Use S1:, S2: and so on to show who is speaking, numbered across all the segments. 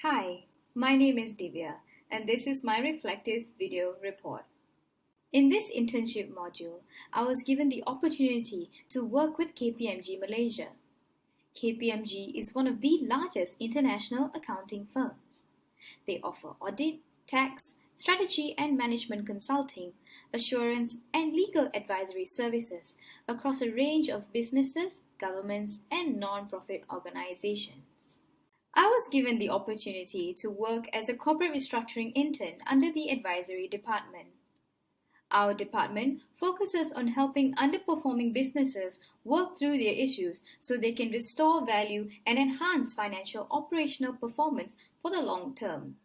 S1: Hi, my name is Dhiviya and this is my reflective video report. In this internship module, I was given the opportunity to work with KPMG Malaysia. KPMG is one of the largest international accounting firms. They offer audit, tax, strategy and management consulting, assurance and legal advisory services across a range of businesses, governments and non-profit organizations. I was given the opportunity to work as a corporate restructuring intern under the advisory department. Our department focuses on helping underperforming businesses work through their issues so they can restore value and enhance financial operational performance for the long term.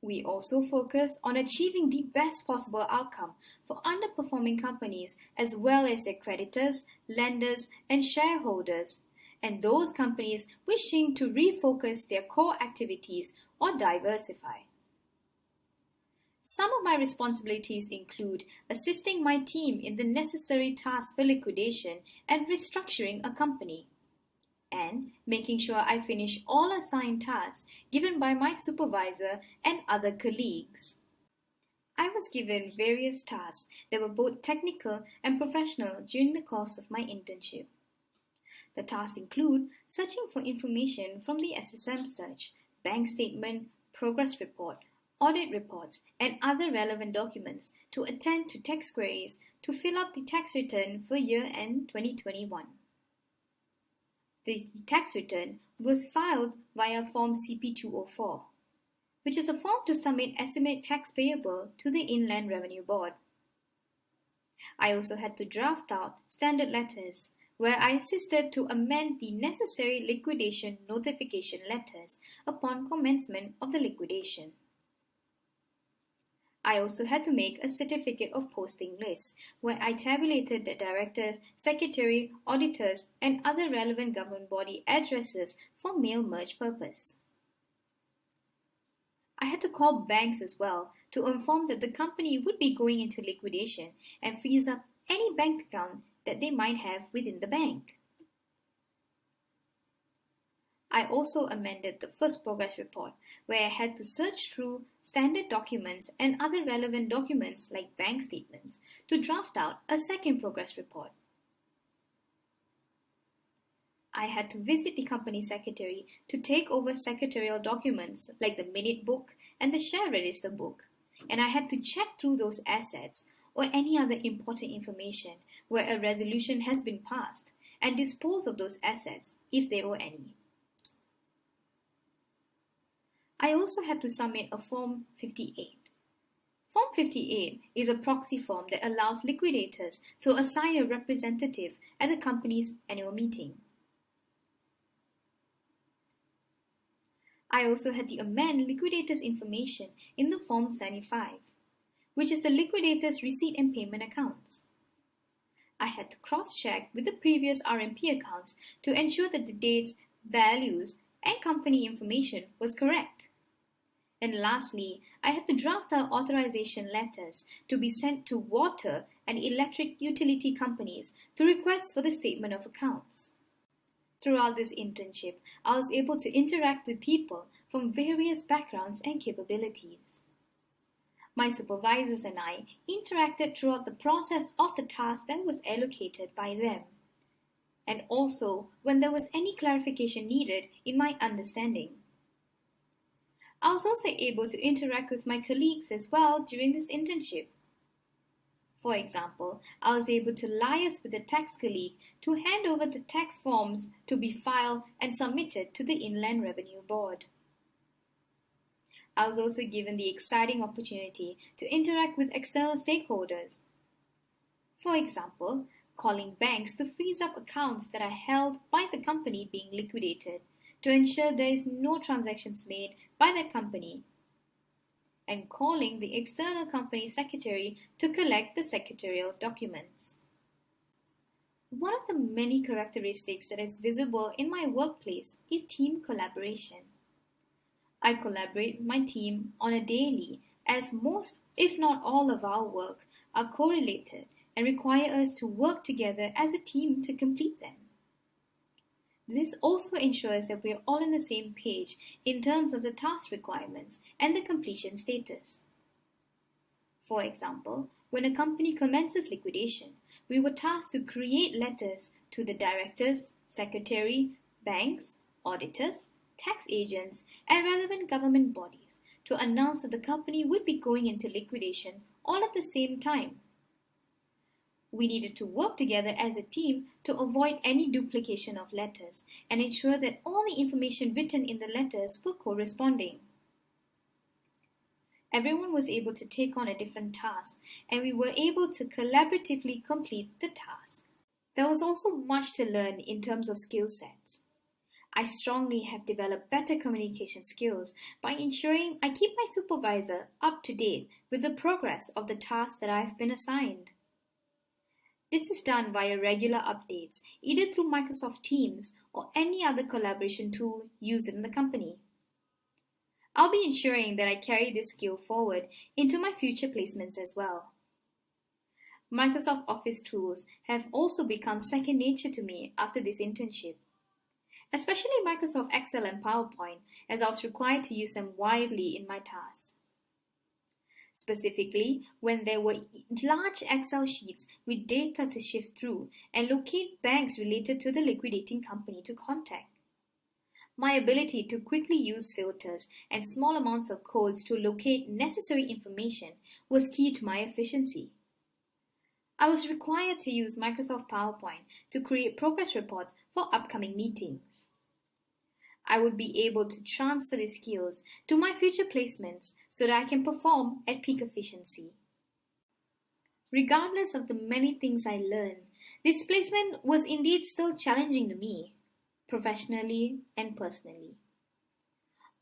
S1: We also focus on achieving the best possible outcome for underperforming companies as well as their creditors, lenders, and shareholders, and those companies wishing to refocus their core activities or diversify. Some of my responsibilities include assisting my team in the necessary tasks for liquidation and restructuring a company, and making sure I finish all assigned tasks given by my supervisor and other colleagues. I was given various tasks that were both technical and professional during the course of my internship. The tasks include searching for information from the SSM search, bank statement, progress report, audit reports, and other relevant documents to attend to tax queries to fill up the tax return for year-end 2021. The tax return was filed via Form CP204, which is a form to submit estimate tax payable to the Inland Revenue Board. I also had to draft out standard letters, where I assisted to amend the necessary liquidation notification letters upon commencement of the liquidation. I also had to make a certificate of posting list, where I tabulated the directors, secretary, auditors, and other relevant government body addresses for mail merge purpose. I had to call banks as well to inform that the company would be going into liquidation and freeze up any bank account that they might have within the bank. I also amended the first progress report, where I had to search through standard documents and other relevant documents like bank statements to draft out a second progress report. I had to visit the company secretary to take over secretarial documents like the minute book and the share register book, and I had to check through those assets or any other important information where a resolution has been passed and dispose of those assets if there were any. I also had to submit a Form 58. Form 58 is a proxy form that allows liquidators to assign a representative at the company's annual meeting. I also had to amend liquidators' information in the Form 75, which is the liquidators' receipt and payment accounts. I had to cross-check with the previous RMP accounts to ensure that the dates, values, and company information was correct. And lastly, I had to draft out authorization letters to be sent to water and electric utility companies to request for the statement of accounts. Throughout this internship, I was able to interact with people from various backgrounds and capabilities. My supervisors and I interacted throughout the process of the task that was allocated by them, and also when there was any clarification needed in my understanding. I was also able to interact with my colleagues as well during this internship. For example, I was able to liaise with a tax colleague to hand over the tax forms to be filed and submitted to the Inland Revenue Board. I was also given the exciting opportunity to interact with external stakeholders. For example, calling banks to freeze up accounts that are held by the company being liquidated to ensure there is no transactions made by that company, and calling the external company secretary to collect the secretarial documents. One of the many characteristics that is visible in my workplace is team collaboration. I collaborate with my team on a daily, as most, if not all, of our work are correlated and require us to work together as a team to complete them. This also ensures that we are all on the same page in terms of the task requirements and the completion status. For example, when a company commences liquidation, we were tasked to create letters to the directors, secretary, banks, auditors, tax agents, and relevant government bodies to announce that the company would be going into liquidation all at the same time. We needed to work together as a team to avoid any duplication of letters and ensure that all the information written in the letters were corresponding. Everyone was able to take on a different task, and we were able to collaboratively complete the task. There was also much to learn in terms of skill sets. I strongly have developed better communication skills by ensuring I keep my supervisor up to date with the progress of the tasks that I have been assigned. This is done via regular updates, either through Microsoft Teams or any other collaboration tool used in the company. I'll be ensuring that I carry this skill forward into my future placements as well. Microsoft Office tools have also become second nature to me after this internship, especially Microsoft Excel and PowerPoint, as I was required to use them widely in my tasks. Specifically, when there were large Excel sheets with data to shift through and locate banks related to the liquidating company to contact. My ability to quickly use filters and small amounts of codes to locate necessary information was key to my efficiency. I was required to use Microsoft PowerPoint to create progress reports for upcoming meetings. I would be able to transfer these skills to my future placements so that I can perform at peak efficiency. Regardless of the many things I learned, this placement was indeed still challenging to me, professionally and personally.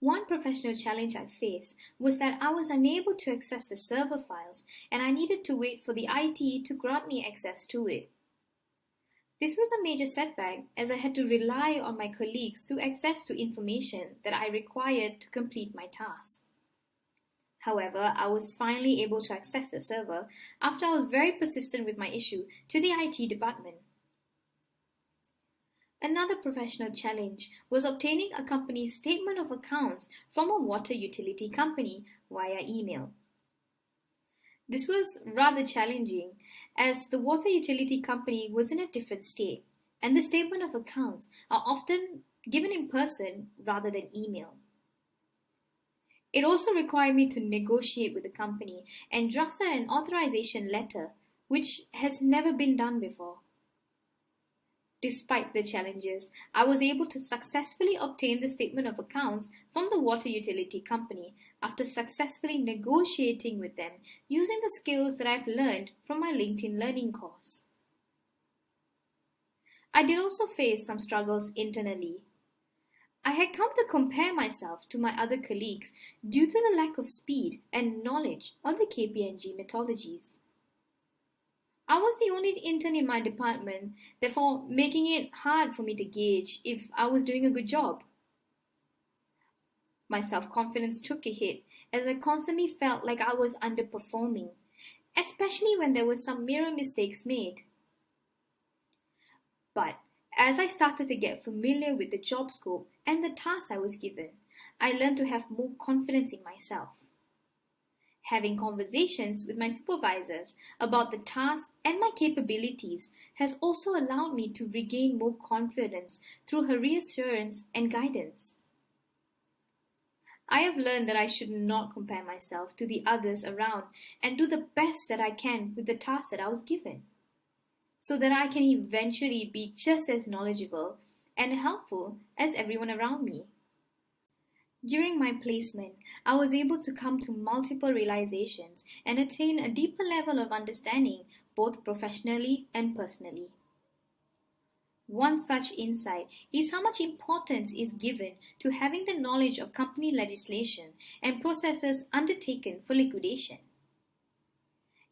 S1: One professional challenge I faced was that I was unable to access the server files and I needed to wait for the IT to grant me access to it. This was a major setback as I had to rely on my colleagues to access to information that I required to complete my task. However, I was finally able to access the server after I was very persistent with my issue to the IT department. Another professional challenge was obtaining a company's statement of accounts from a water utility company via email. This was rather challenging as the water utility company was in a different state and the statement of accounts are often given in person rather than email. It also required me to negotiate with the company and draft an authorization letter, which has never been done before. Despite the challenges, I was able to successfully obtain the statement of accounts from the water utility company after successfully negotiating with them using the skills that I've learned from my LinkedIn Learning course. I did also face some struggles internally. I had come to compare myself to my other colleagues due to the lack of speed and knowledge on the KPMG methodologies. I was the only intern in my department, therefore making it hard for me to gauge if I was doing a good job. My self-confidence took a hit as I constantly felt like I was underperforming, especially when there were some mirror mistakes made. But as I started to get familiar with the job scope and the tasks I was given, I learned to have more confidence in myself. Having conversations with my supervisors about the tasks and my capabilities has also allowed me to regain more confidence through her reassurance and guidance. I have learned that I should not compare myself to the others around and do the best that I can with the tasks that I was given, so that I can eventually be just as knowledgeable and helpful as everyone around me. During my placement, I was able to come to multiple realizations and attain a deeper level of understanding both professionally and personally. One such insight is how much importance is given to having the knowledge of company legislation and processes undertaken for liquidation.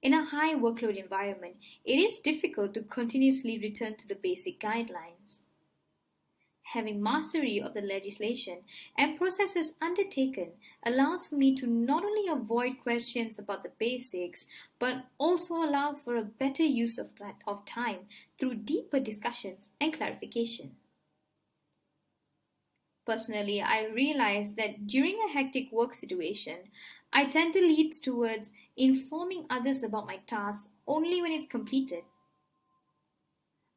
S1: In a high workload environment, it is difficult to continuously return to the basic guidelines. Having mastery of the legislation and processes undertaken allows for me to not only avoid questions about the basics, but also allows for a better use of time through deeper discussions and clarification. Personally, I realize that during a hectic work situation, I tend to lead towards informing others about my task only when it's completed.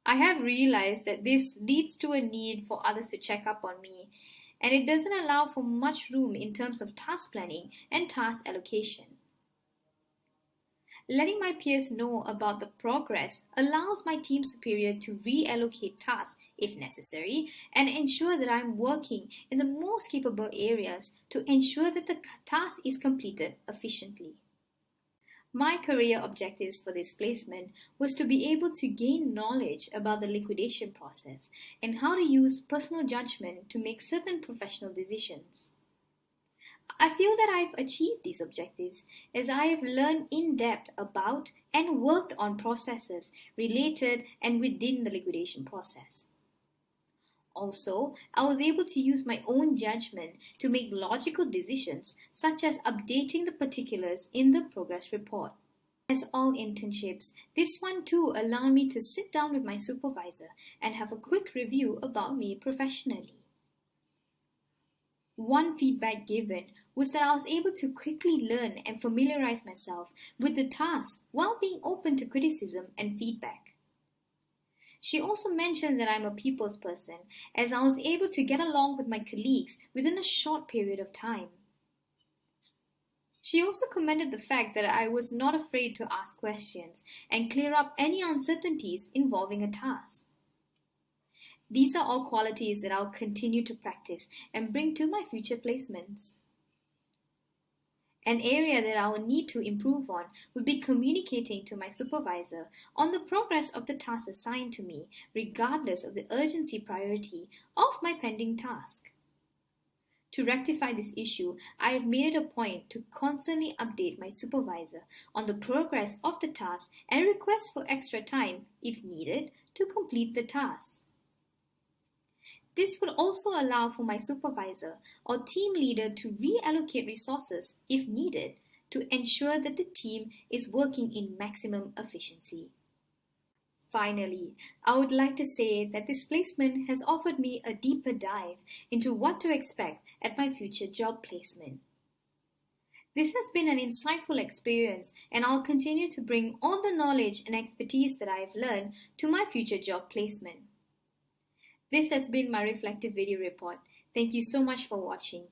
S1: I have realized that this leads to a need for others to check up on me, and it doesn't allow for much room in terms of task planning and task allocation. Letting my peers know about the progress allows my team superior to reallocate tasks if necessary and ensure that I'm working in the most capable areas to ensure that the task is completed efficiently. My career objectives for this placement was to be able to gain knowledge about the liquidation process and how to use personal judgment to make certain professional decisions. I feel that I've achieved these objectives as I have learned in depth about and worked on processes related and within the liquidation process. Also, I was able to use my own judgment to make logical decisions, such as updating the particulars in the progress report. As all internships, this one too allowed me to sit down with my supervisor and have a quick review about me professionally. One feedback given was that I was able to quickly learn and familiarize myself with the task while being open to criticism and feedback. She also mentioned that I'm a people's person, as I was able to get along with my colleagues within a short period of time. She also commended the fact that I was not afraid to ask questions and clear up any uncertainties involving a task. These are all qualities that I'll continue to practice and bring to my future placements. An area that I will need to improve on would be communicating to my supervisor on the progress of the task assigned to me, regardless of the urgency priority of my pending task. To rectify this issue, I have made it a point to constantly update my supervisor on the progress of the task and request for extra time, if needed, to complete the task. This would also allow for my supervisor or team leader to reallocate resources if needed to ensure that the team is working in maximum efficiency. Finally, I would like to say that this placement has offered me a deeper dive into what to expect at my future job placement. This has been an insightful experience, and I'll continue to bring all the knowledge and expertise that I have learned to my future job placement. This has been my reflective video report. Thank you so much for watching.